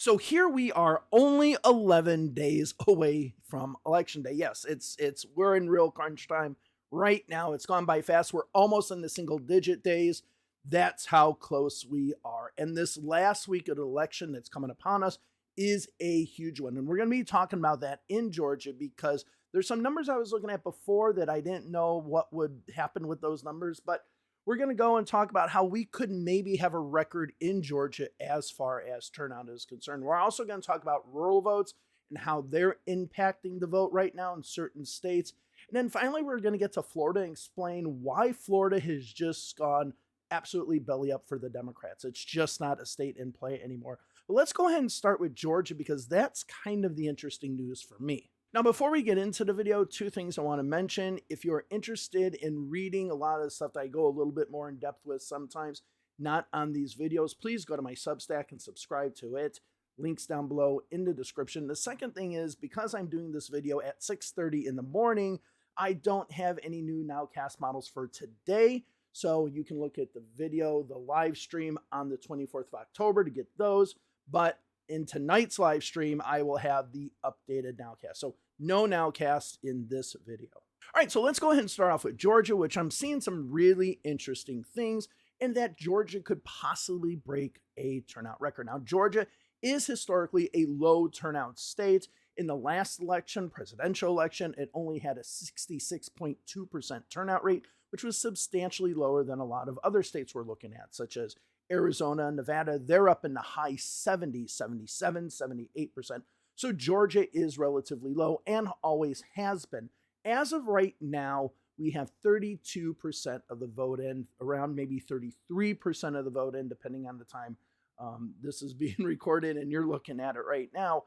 So here we are, only 11 days away from election day. Yes, we're in real crunch time right now. It's gone by fast. We're almost in the single digit days. That's how close we are. And this last week of the election that's coming upon us is a huge one. And we're going to be talking about that in Georgia because there's some numbers I was looking at before that I didn't know what would happen with those numbers, but we're going to go and talk about how we could maybe have a record in Georgia as far as turnout is concerned. We're also going to talk about rural votes and how they're impacting the vote right now in certain states. And then finally, we're going to get to Florida and explain why Florida has just gone absolutely belly up for the Democrats. It's just not a state in play anymore. But let's go ahead and start with Georgia because that's kind of the interesting news for me. Now, before we get into the video, two things I want to mention. If you're interested in reading a lot of the stuff that I go a little bit more in depth with sometimes, not on these videos, please go to my Substack and subscribe to it. Links down below in the description. The second thing is, because I'm doing this video at 6:30 in the morning, I don't have any new nowcast models for today. So you can look at the video, the live stream on the 24th of October to get those. But in tonight's live stream, I will have the updated nowcast. So no nowcast in this video. All right, so let's go ahead and start off with Georgia, which I'm seeing some really interesting things, and that Georgia could possibly break a turnout record. Now, Georgia is historically a low turnout state. In the last election, presidential election, it only had a 66.2% turnout rate, which was substantially lower than a lot of other states we're looking at, such as Arizona, Nevada. They're up in the high 70s, 77, 78%. So Georgia is relatively low and always has been. As of right now, we have 32% of the vote in, around maybe 33% of the vote in, depending on the time this is being recorded and you're looking at it right now.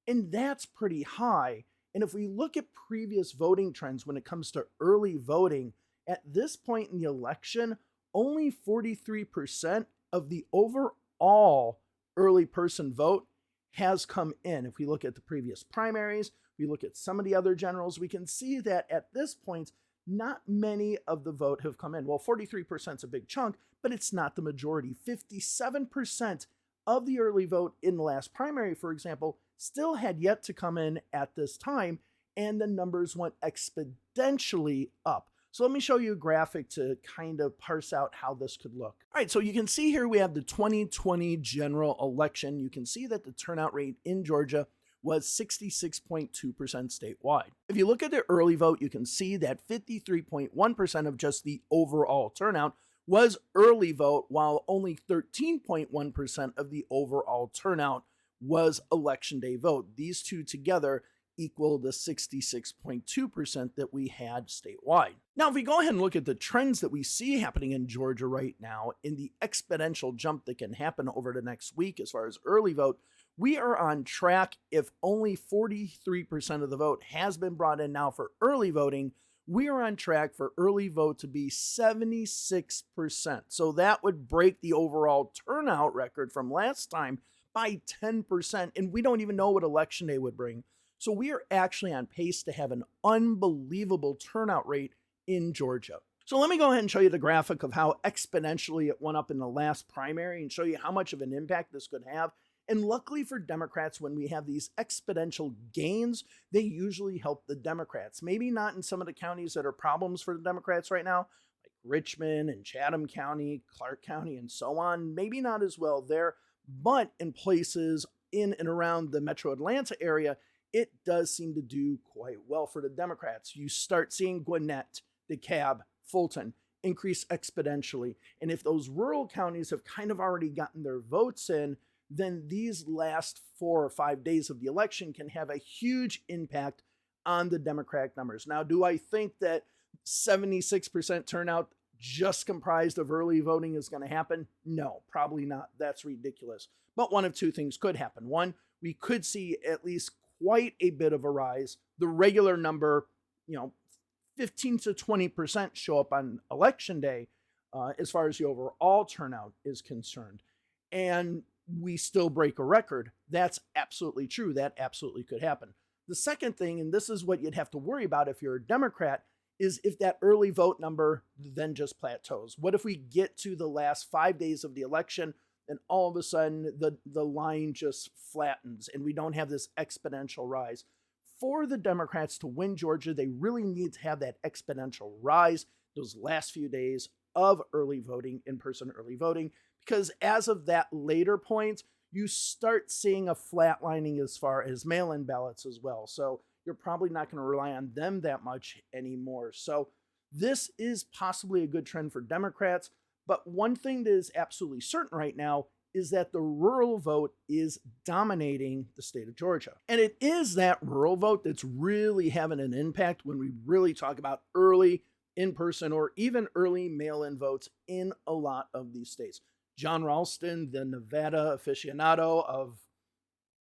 And that's pretty high. And if we look at previous voting trends when it comes to early voting, at this point in the election, only 43% of the overall early person vote has come in. If we look at the previous primaries, we look at some of the other generals, we can see that at this point, not many of the vote have come in. Well, 43% is a big chunk, but it's not the majority. 57% of the early vote in the last primary, for example, still had yet to come in at this time, and the numbers went exponentially up. So let me show you a graphic to kind of parse out how this could look. All right, so you can see here we have the 2020 general election. You can see that the turnout rate in Georgia was 66.2% statewide. If you look at the early vote, you can see that 53.1% of just the overall turnout was early vote, while only 13.1% of the overall turnout was election day vote. These two together equal the 66.2% that we had statewide. Now, if we go ahead and look at the trends that we see happening in Georgia right now, in the exponential jump that can happen over the next week as far as early vote, we are on track. If only 43% of the vote has been brought in now for early voting, we are on track for early vote to be 76%. So that would break the overall turnout record from last time by 10%, and we don't even know what election day would bring. So we are actually on pace to have an unbelievable turnout rate in Georgia. So let me go ahead and show you the graphic of how exponentially it went up in the last primary and show you how much of an impact this could have. And luckily for Democrats, when we have these exponential gains, they usually help the Democrats. Maybe not in some of the counties that are problems for the Democrats right now, like Richmond and Chatham County, Clark County, and so on. Maybe not as well there, but in places in and around the metro Atlanta area, it does seem to do quite well for the Democrats. You start seeing Gwinnett, DeKalb, Fulton increase exponentially. And if those rural counties have kind of already gotten their votes in, then these last 4 or 5 days of the election can have a huge impact on the Democratic numbers. Now, do I think that 76% turnout just comprised of early voting is going to happen? No, probably not. That's ridiculous. But one of two things could happen. One, we could see at least quite a bit of a rise. The regular number, 15 to 20% show up on election day as far as the overall turnout is concerned. And we still break a record. That's absolutely true. That absolutely could happen. The second thing, and this is what you'd have to worry about if you're a Democrat, is if that early vote number then just plateaus. What if we get to the last 5 days of the election, and all of a sudden the line just flattens and we don't have this exponential rise. For the Democrats to win Georgia, they really need to have that exponential rise those last few days of early voting, in-person early voting, because as of that later point, you start seeing a flatlining as far as mail-in ballots as well. So you're probably not going to rely on them that much anymore. So this is possibly a good trend for Democrats. But one thing that is absolutely certain right now is that the rural vote is dominating the state of Georgia. And it is that rural vote that's really having an impact when we really talk about early in-person or even early mail-in votes in a lot of these states. John Ralston, the Nevada aficionado of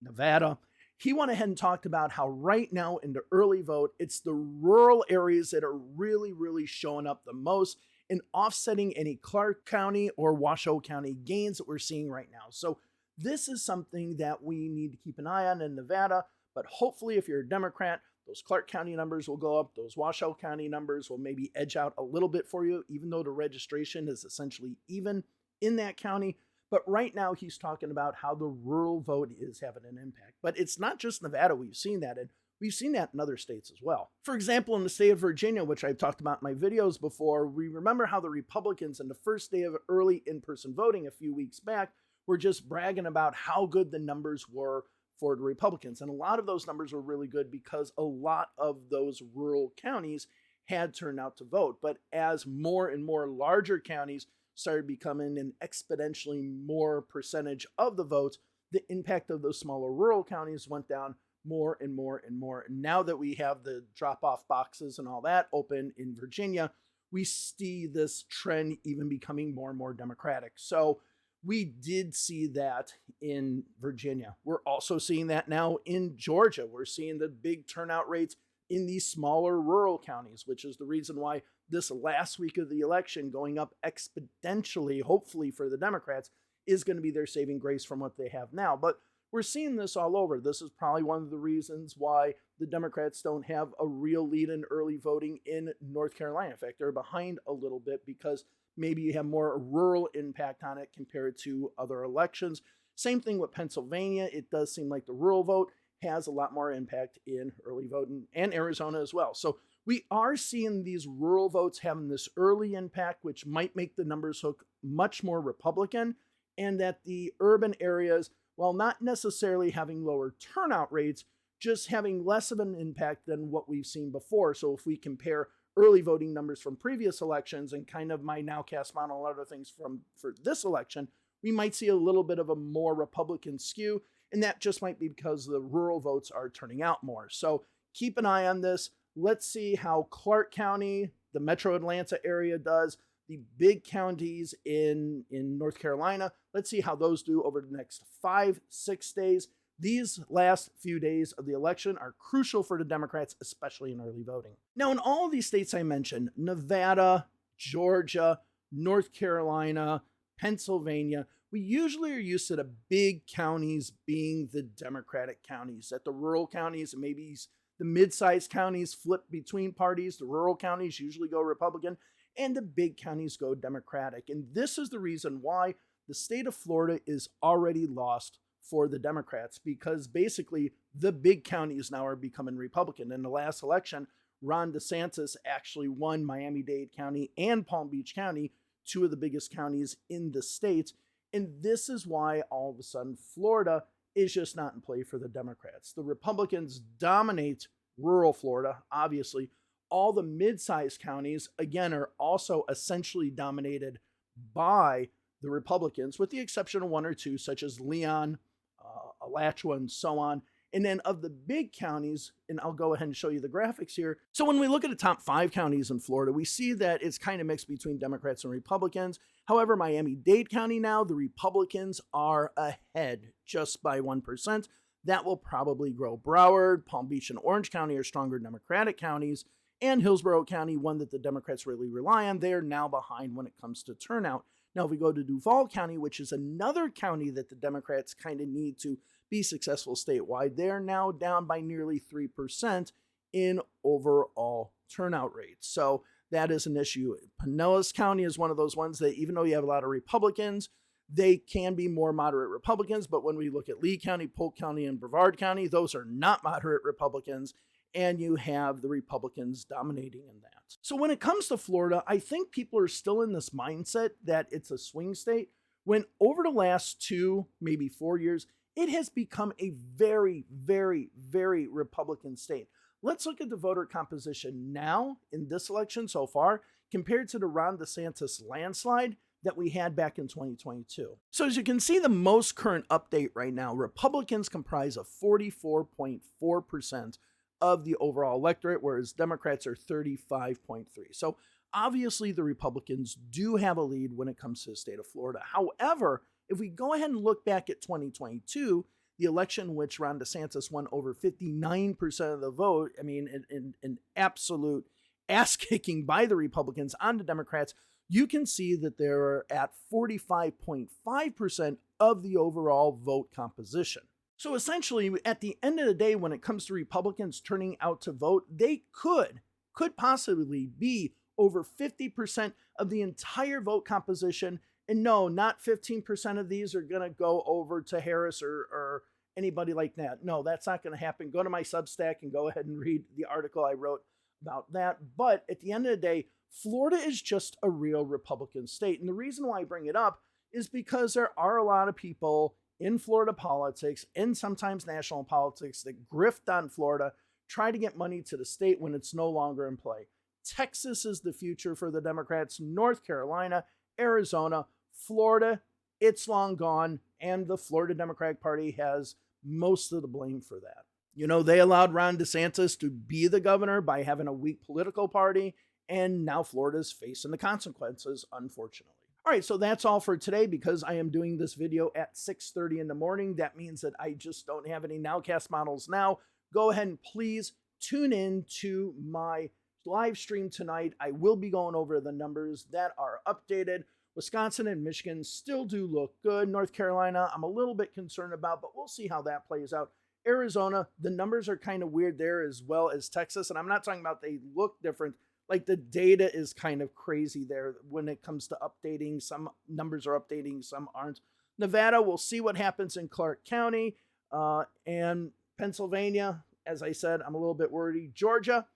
Nevada, he went ahead and talked about how right now in the early vote, it's the rural areas that are really, really showing up the most and offsetting any Clark County or Washoe County gains that we're seeing right now. So this is something that we need to keep an eye on in Nevada, but hopefully if you're a Democrat, those Clark County numbers will go up, those Washoe County numbers will maybe edge out a little bit for you, even though the registration is essentially even in that county. But right now he's talking about how the rural vote is having an impact. But it's not just Nevada we've seen that in. We've seen that in other states as well. For example, in the state of Virginia, which I've talked about in my videos before, we remember how the Republicans in the first day of early in-person voting a few weeks back were just bragging about how good the numbers were for the Republicans. And a lot of those numbers were really good because a lot of those rural counties had turned out to vote. But as more and more larger counties started becoming an exponentially more percentage of the votes, the impact of those smaller rural counties went down more and more and more. And now that we have the drop-off boxes and all that open in Virginia, we see this trend even becoming more and more Democratic. So we did see that in Virginia. We're also seeing that now in Georgia. We're seeing the big turnout rates in these smaller rural counties, which is the reason why this last week of the election going up exponentially, hopefully for the Democrats, is going to be their saving grace from what they have now. But we're seeing this all over. This is probably one of the reasons why the Democrats don't have a real lead in early voting in North Carolina. In fact, they're behind a little bit because maybe you have more rural impact on it compared to other elections. Same thing with Pennsylvania. It does seem like the rural vote has a lot more impact in early voting, and Arizona as well. So we are seeing these rural votes having this early impact, which might make the numbers look much more Republican, and that the urban areas, while not necessarily having lower turnout rates, just having less of an impact than what we've seen before. So if we compare early voting numbers from previous elections and kind of my nowcast model and other things for this election, we might see a little bit of a more Republican skew, and that just might be because the rural votes are turning out more. So keep an eye on this. Let's see how Clark County, the metro Atlanta area does, the big counties in North Carolina. Let's see how those do over the next 5-6 days. These last few days of the election are crucial for the Democrats, especially in early voting. Now, in all of these states I mentioned, Nevada, Georgia, North Carolina, Pennsylvania, we usually are used to the big counties being the Democratic counties, that the rural counties and maybe the mid-sized counties flip between parties. The rural counties usually go Republican, and the big counties go Democratic. And this is the reason why the state of Florida is already lost for the Democrats, because basically the big counties now are becoming Republican. In the last election, Ron DeSantis actually won Miami-Dade County and Palm Beach County, two of the biggest counties in the state. And this is why all of a sudden Florida is just not in play for the Democrats. The Republicans dominate rural Florida, obviously. All the mid-sized counties, again, are also essentially dominated by the Republicans, with the exception of one or two, such as Leon, Alachua, and so on. And then of the big counties, and I'll go ahead and show you the graphics here. So when we look at the top 5 counties in Florida, we see that it's kind of mixed between Democrats and Republicans. However, Miami-Dade County now, the Republicans are ahead just by 1%. That will probably grow. Broward, Palm Beach, and Orange County are stronger Democratic counties, and Hillsborough County, one that the Democrats really rely on, they are now behind when it comes to turnout. Now, if we go to Duval County, which is another county that the Democrats kind of need to be successful statewide, they're now down by nearly 3% in overall turnout rates. So that is an issue. Pinellas County is one of those ones that even though you have a lot of Republicans, they can be more moderate Republicans. But when we look at Lee County, Polk County, and Brevard County, those are not moderate Republicans. And you have the Republicans dominating in that. So when it comes to Florida, I think people are still in this mindset that it's a swing state, when over the last 2, maybe 4 years, it has become a very, very, very Republican state. Let's look at the voter composition now in this election so far compared to the Ron DeSantis landslide that we had back in 2022. So as you can see, the most current update right now, Republicans comprise of 44.4% of the overall electorate, whereas Democrats are 35.3%. So obviously the Republicans do have a lead when it comes to the state of Florida. However, if we go ahead and look back at 2022, the election in which Ron DeSantis won over 59% of the vote, I mean, an absolute ass kicking by the Republicans on the Democrats, you can see that they're at 45.5% of the overall vote composition. So essentially, at the end of the day, when it comes to Republicans turning out to vote, they could possibly be over 50% of the entire vote composition. And no, not 15% of these are going to go over to Harris or anybody like that. No, that's not going to happen. Go to my Substack and go ahead and read the article I wrote about that. But at the end of the day, Florida is just a real Republican state. And the reason why I bring it up is because there are a lot of people in Florida politics and sometimes national politics that grift on Florida, try to get money to the state when it's no longer in play. Texas is the future for the Democrats. North Carolina, Arizona, Florida, it's long gone. And the Florida Democratic Party has most of the blame for that. You know, they allowed Ron DeSantis to be the governor by having a weak political party. And now Florida's facing the consequences, unfortunately. All right, so that's all for today. Because I am doing this video at 6:30 in the morning, that means that I just don't have any nowcast models now. Go ahead and please tune in to my live stream tonight. I will be going over the numbers that are updated. Wisconsin and Michigan still do look good. North Carolina, I'm a little bit concerned about, but we'll see how that plays out. Arizona, the numbers are kind of weird there, as well as Texas. And I'm not talking about they look different. Like, the data is kind of crazy there when it comes to updating. Some numbers are updating, some aren't. Nevada, we'll see what happens in Clark County. And Pennsylvania, as I said, I'm a little bit worried. Georgia,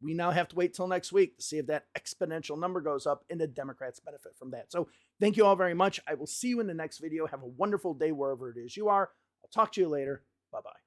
we now have to wait till next week to see if that exponential number goes up and the Democrats benefit from that. So thank you all very much. I will see you in the next video. Have a wonderful day wherever it is you are. I'll talk to you later. Bye-bye.